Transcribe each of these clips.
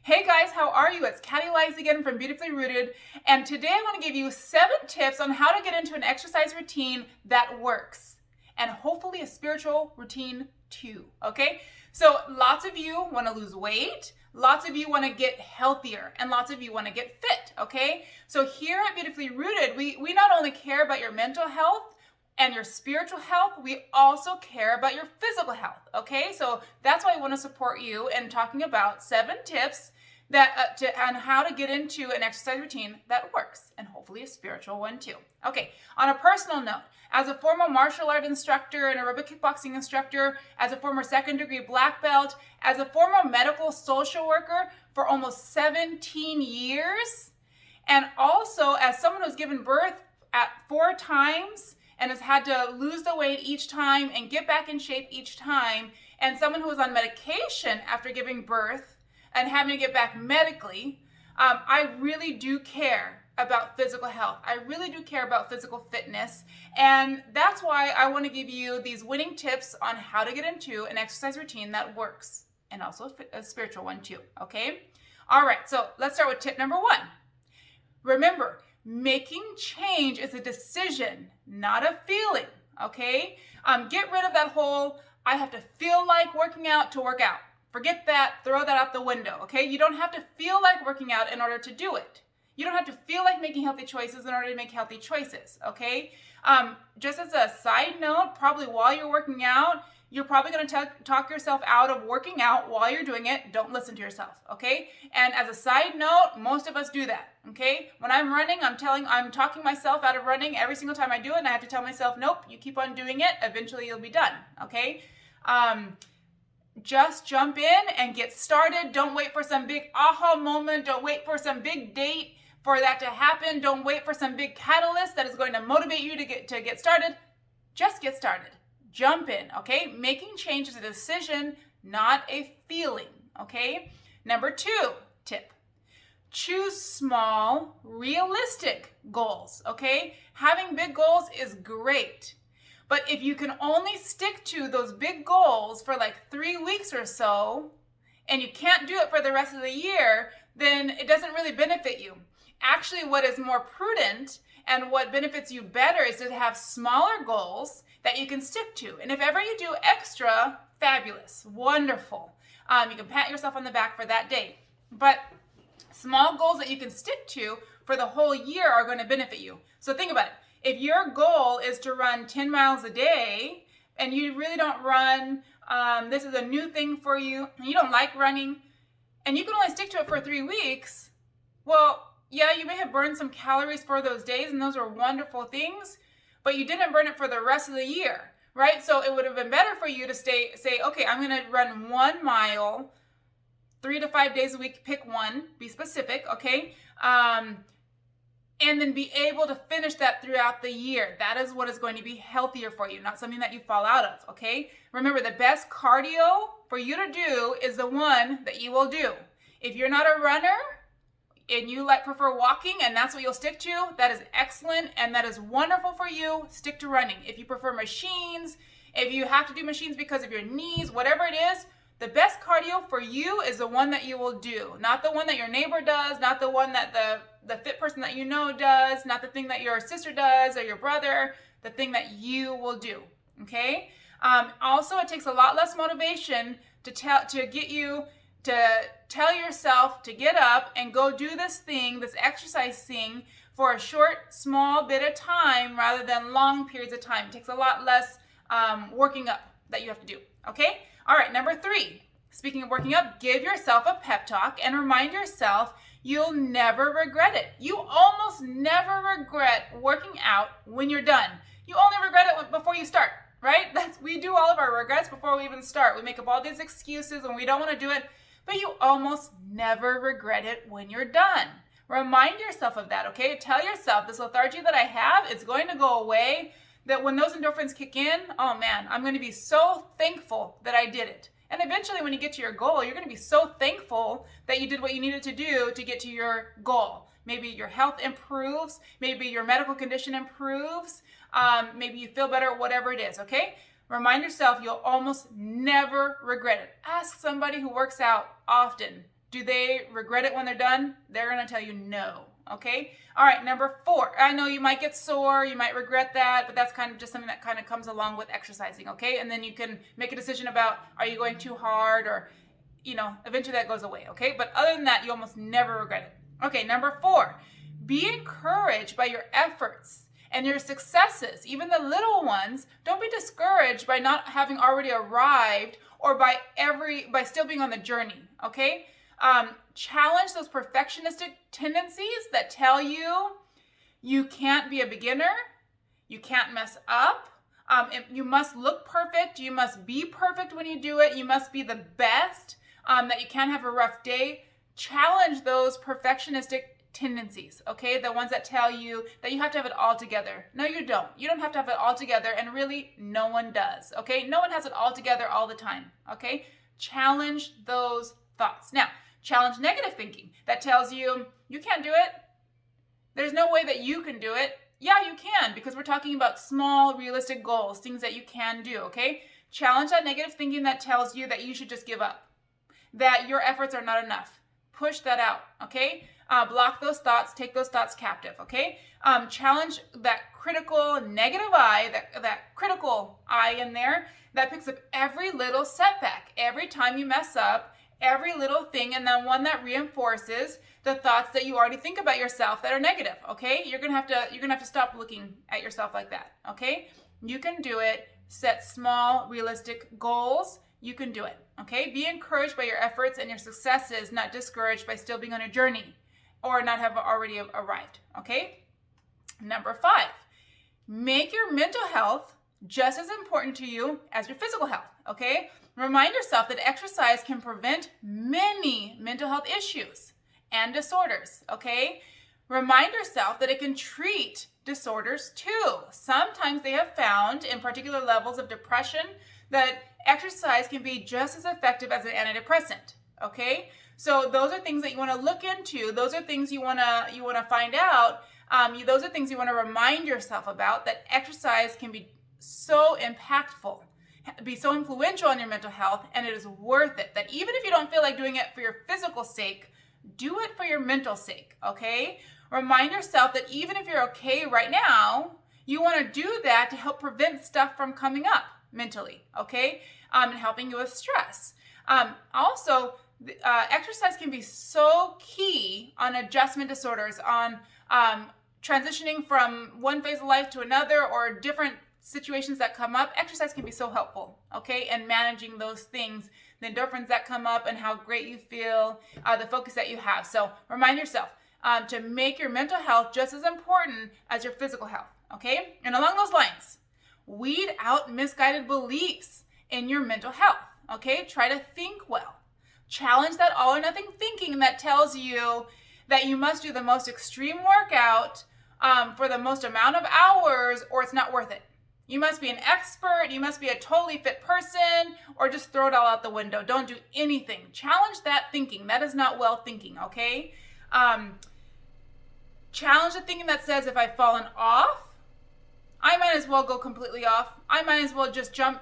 Hey guys, how are you? It's Katty Lies again from Beautifully Rooted, and today I want to give you 7 tips on how to get into an exercise routine that works, and hopefully a spiritual routine too, okay? So lots of you want to lose weight, lots of you want to get healthier, and lots of you want to get fit, okay? So here at Beautifully Rooted, we not only care about your mental health, and your spiritual health, we also care about your physical health, okay? So that's why I want to support you in talking about 7 tips that on how to get into an exercise routine that works, and hopefully a spiritual one too. Okay, on a personal note, as a former martial art instructor and aerobic kickboxing instructor, as a former second-degree black belt, as a former medical social worker for almost 17 years, and also as someone who's given birth at 4 times, and has had to lose the weight each time and get back in shape each time, and someone who was on medication after giving birth and having to get back medically, I really do care about physical health. I really do care about physical fitness, and that's why I want to give you these winning tips on how to get into an exercise routine that works, and also a spiritual one too, okay? All right, so let's start with tip number 1. Remember, making change is a decision, not a feeling, okay? Get rid of that whole, I have to feel like working out to work out. Forget that, throw that out the window, okay? You don't have to feel like working out in order to do it. You don't have to feel like making healthy choices in order to make healthy choices, okay? Just as a side note, probably while you're working out, you're probably going to talk yourself out of working out while you're doing it. Don't listen to yourself, okay? And as a side note, most of us do that, okay? When I'm running, I'm talking myself out of running every single time I do it, and I have to tell myself, nope, you keep on doing it, eventually you'll be done, okay? Just jump in and get started. Don't wait for some big aha moment. Don't wait for some big date for that to happen. Don't wait for some big catalyst that is going to motivate you to get started. Just get started. Jump in, okay? Making change is a decision, not a feeling, okay? Number 2 tip. Choose small, realistic goals, okay? Having big goals is great, but if you can only stick to those big goals for like 3 weeks or so, and you can't do it for the rest of the year, then it doesn't really benefit you. Actually, what is more prudent and what benefits you better is to have smaller goals that you can stick to. And if ever you do extra, fabulous, wonderful. You can pat yourself on the back for that day. But small goals that you can stick to for the whole year are going to benefit you. So think about it. If your goal is to run 10 miles a day and you really don't run, this is a new thing for you, and you don't like running, and you can only stick to it for 3 weeks, well, yeah, you may have burned some calories for those days, and those are wonderful things, but you didn't burn it for the rest of the year, right? So it would have been better for you to say, okay, I'm going to run 1 mile 3 to 5 days a week. Pick one, be specific, okay? And then be able to finish that throughout the year. That is what is going to be healthier for you, not something that you fall out of, okay? Remember, the best cardio for you to do is the one that you will do. If you're not a runner, and you prefer walking, and that's what you'll stick to, that is excellent, and that is wonderful for you. Stick to running. If you prefer machines, if you have to do machines because of your knees, whatever it is, the best cardio for you is the one that you will do, not the one that your neighbor does, not the one that the fit person that you know does, not the thing that your sister does or your brother, the thing that you will do, okay? Also, it takes a lot less motivation to get you to tell yourself to get up and go do this thing, this exercise thing, for a short, small bit of time rather than long periods of time. It takes a lot less working up that you have to do, okay? All right, number 3, speaking of working up, give yourself a pep talk and remind yourself you'll never regret it. You almost never regret working out when you're done. You only regret it before you start, right? We do all of our regrets before we even start. We make up all these excuses when we don't want to do it, but you almost never regret it when you're done. Remind yourself of that, okay? Tell yourself this lethargy that I have is going to go away, that when those endorphins kick in, oh man, I'm going to be so thankful that I did it. And eventually when you get to your goal, you're going to be so thankful that you did what you needed to do to get to your goal. Maybe your health improves, maybe your medical condition improves, maybe you feel better, whatever it is, okay? Remind yourself you'll almost never regret it. Ask somebody who works out often. Do they regret it when they're done? They're going to tell you no. Okay. All right. Number 4. I know you might get sore. You might regret that, but that's kind of just something that kind of comes along with exercising. Okay. And then you can make a decision about, are you going too hard, or, eventually that goes away. Okay. But other than that, you almost never regret it. Okay. Number 4, be encouraged by your efforts and your successes, even the little ones. Don't be discouraged by not having already arrived, or by still being on the journey. Okay. Challenge those perfectionistic tendencies that tell you you can't be a beginner, you can't mess up, you must look perfect, you must be perfect when you do it, you must be the best, that you can't have a rough day. Challenge those perfectionistic tendencies, okay? The ones that tell you that you have to have it all together. No, you don't. You don't have to have it all together, and really, no one does, okay? No one has it all together all the time, okay? Challenge those thoughts. Now, challenge negative thinking that tells you you can't do it. There's no way that you can do it. Yeah, you can, because we're talking about small, realistic goals, things that you can do, okay? Challenge that negative thinking that tells you that you should just give up, that your efforts are not enough. Push that out, okay? Block those thoughts, take those thoughts captive, okay? Challenge that critical negative eye, that critical eye in there that picks up every little setback, every time you mess up, every little thing, and then one that reinforces the thoughts that you already think about yourself that are negative, okay? You're gonna have to stop looking at yourself like that, okay? You can do it. Set small, realistic goals. You can do it, okay? Be encouraged by your efforts and your successes, not discouraged by still being on a journey or not have already arrived, okay? Number 5, make your mental health just as important to you as your physical health, okay? Remind yourself that exercise can prevent many mental health issues and disorders, okay? Remind yourself that it can treat disorders too. Sometimes they have found in particular levels of depression that exercise can be just as effective as an antidepressant, okay? So those are things that you want to look into. Those are things you want to find out. Those are things you want to remind yourself about, that exercise can be so impactful, be so influential on your mental health, and it is worth it. That even if you don't feel like doing it for your physical sake, do it for your mental sake, okay? Remind yourself that even if you're okay right now, you want to do that to help prevent stuff from coming up mentally, okay? And helping you with stress. Also, exercise can be so key on adjustment disorders, on transitioning from one phase of life to another, or different situations that come up. Exercise can be so helpful, okay? And managing those things, the endorphins that come up and how great you feel, the focus that you have. So remind yourself to make your mental health just as important as your physical health, okay? And along those lines, weed out misguided beliefs in your mental health, okay? Try to think well. Challenge that all or nothing thinking that tells you that you must do the most extreme workout for the most amount of hours, or it's not worth it. You must be an expert, you must be a totally fit person, or just throw it all out the window. Don't do anything. Challenge that thinking. That is not well thinking, okay? Challenge the thinking that says, if I've fallen off, I might as well go completely off. I might as well just jump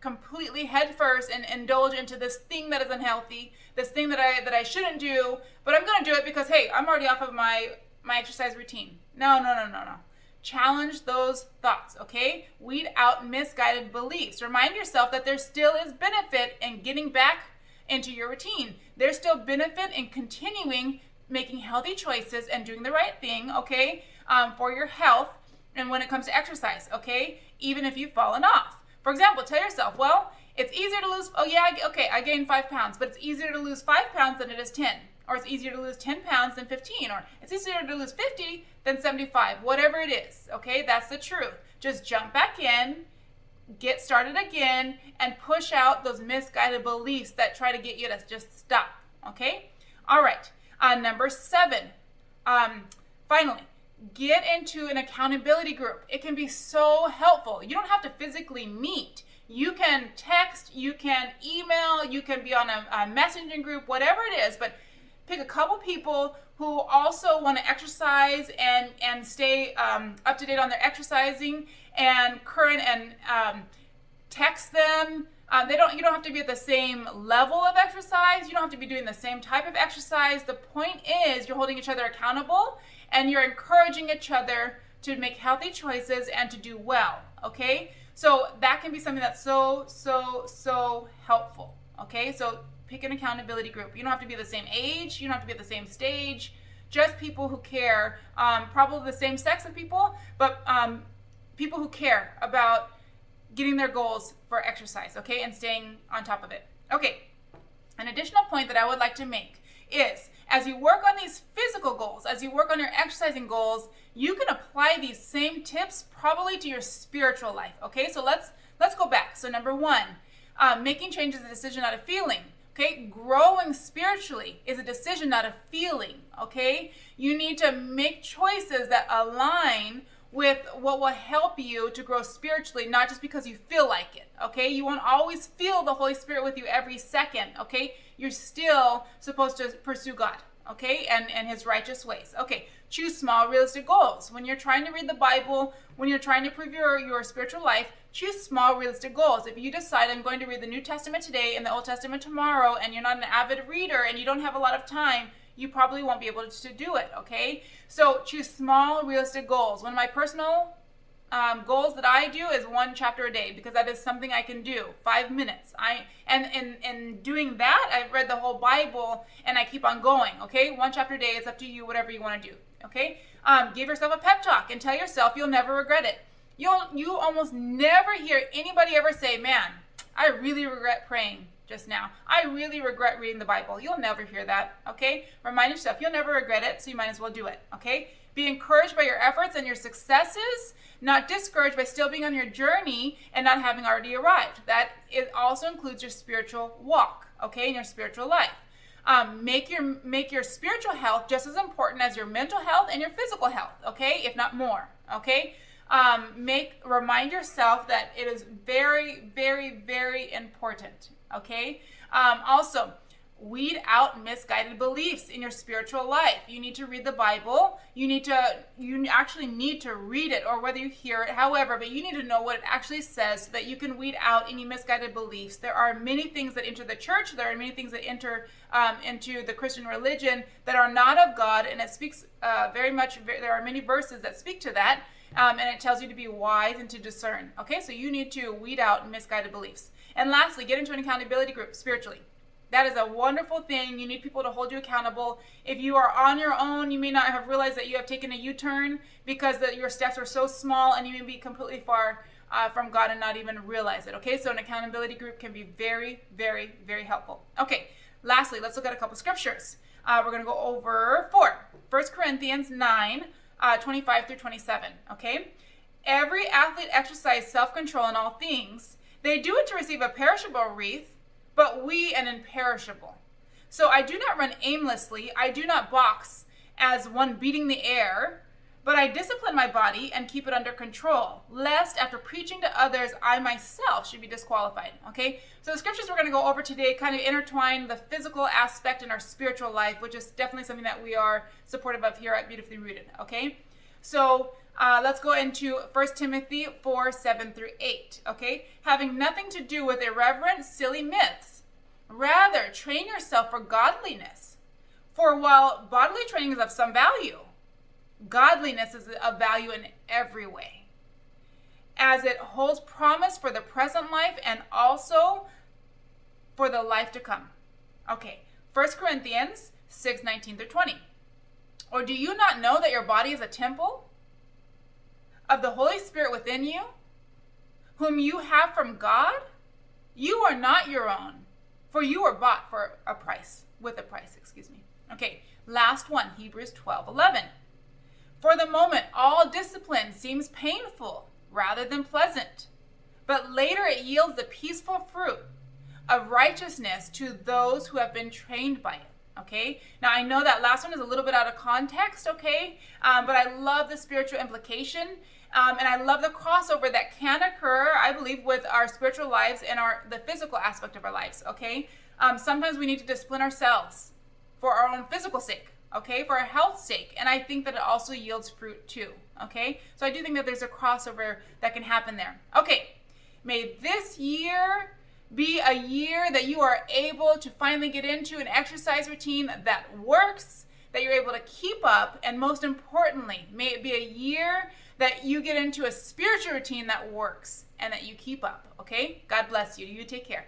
completely head first and indulge into this thing that is unhealthy, this thing that I shouldn't do, but I'm going to do it because, hey, I'm already off of my exercise routine. No. Challenge those thoughts, okay? Weed out misguided beliefs. Remind yourself that there still is benefit in getting back into your routine. There's still benefit in continuing making healthy choices and doing the right thing, okay, for your health and when it comes to exercise, okay? Even if you've fallen off. For example, tell yourself, well, it's easier to lose, I gained 5 pounds, but it's easier to lose 5 pounds than it is 10. Or it's easier to lose 10 pounds than 15, or it's easier to lose 50 than 75, whatever it is, okay? That's the truth. Just jump back in, get started again, and push out those misguided beliefs that try to get you to just stop, okay? All right, number 7, finally, get into an accountability group. It can be so helpful. You don't have to physically meet. You can text, you can email, you can be on a messaging group, whatever it is, but pick a couple people who also want to exercise and stay up to date on their exercising and current, and text them, You don't have to be at the same level of exercise. You don't have to be doing the same type of exercise. The point is you're holding each other accountable and you're encouraging each other to make healthy choices and to do well, okay? So that can be something that's so helpful, okay? So pick an accountability group. You don't have to be the same age. You don't have to be at the same stage. Just people who care, probably the same sex of people, but people who care about getting their goals for exercise, okay, and staying on top of it. Okay, an additional point that I would like to make is, as you work on these physical goals, as you work on your exercising goals, you can apply these same tips probably to your spiritual life, okay? So let's go back. So number one, making change is a decision, not a feeling. Okay, growing spiritually is a decision, not a feeling, okay? You need to make choices that align with what will help you to grow spiritually, not just because you feel like it, okay? You won't always feel the Holy Spirit with you every second, okay? You're still supposed to pursue God, okay? And his righteous ways. Okay, choose small, realistic goals. When you're trying to read the Bible, when you're trying to improve your spiritual life, choose small, realistic goals. If you decide I'm going to read the New Testament today and the Old Testament tomorrow, and you're not an avid reader and you don't have a lot of time, you probably won't be able to do it, okay? So choose small, realistic goals. One of my personal goals that I do is 1 chapter a day, because that is something I can do, 5 minutes. And doing that, I've read the whole Bible and I keep on going, okay? 1 chapter a day, it's up to you, whatever you want to do, okay? Give yourself a pep talk and tell yourself you'll never regret it. You almost never hear anybody ever say, man, I really regret praying just now. I really regret reading the Bible. You'll never hear that, okay? Remind yourself you'll never regret it, so you might as well do it, okay? Be encouraged by your efforts and your successes, not discouraged by still being on your journey and not having already arrived. That it also includes your spiritual walk, okay, in your spiritual life. Make your spiritual health just as important as your mental health and your physical health, okay, if not more, okay? Remind yourself that it is very, very, very important, okay? Also, weed out misguided beliefs in your spiritual life. You need to read the Bible. You actually need to read it, or whether you hear it, however, but you need to know what it actually says so that you can weed out any misguided beliefs. There are many things that enter the church. There are many things that enter into the Christian religion that are not of God, and it speaks there are many verses that speak to that. And it tells you to be wise and to discern. Okay, so you need to weed out misguided beliefs. And lastly, get into an accountability group spiritually. That is a wonderful thing. You need people to hold you accountable. If you are on your own, you may not have realized that you have taken a U-turn because your steps are so small, and you may be completely far from God and not even realize it. Okay, so an accountability group can be very, very, very helpful. Okay, lastly, let's look at a couple scriptures. We're going to go over 4. 1 Corinthians 9. 25 through 27, okay? Every athlete exercises self-control in all things. They do it to receive a perishable wreath, but we an imperishable. So I do not run aimlessly. I do not box as one beating the air, but I discipline my body and keep it under control, lest after preaching to others, I myself should be disqualified, okay? So the scriptures we're going to go over today kind of intertwine the physical aspect in our spiritual life, which is definitely something that we are supportive of here at Beautifully Rooted, okay? So let's go into 1 Timothy 4, 7 through 8, okay? Having nothing to do with irreverent, silly myths. Rather, train yourself for godliness. For while bodily training is of some value, godliness is of value in every way, as it holds promise for the present life and also for the life to come. Okay, 1 Corinthians 6, 19 through 20. Or do you not know that your body is a temple of the Holy Spirit within you, whom you have from God? You are not your own, for you were bought with a price. Okay, last one, Hebrews 12, 11. For the moment, all discipline seems painful rather than pleasant, but later it yields the peaceful fruit of righteousness to those who have been trained by it. Okay, now I know that last one is a little bit out of context, okay, but I love the spiritual implication, and I love the crossover that can occur, I believe, with our spiritual lives and the physical aspect of our lives, okay? Sometimes we need to discipline ourselves for our own physical sake, okay, for our health's sake, and I think that it also yields fruit too, okay? So I do think that there's a crossover that can happen there. Okay, may this year be a year that you are able to finally get into an exercise routine that works, that you're able to keep up, and most importantly, may it be a year that you get into a spiritual routine that works and that you keep up, okay? God bless you. You take care.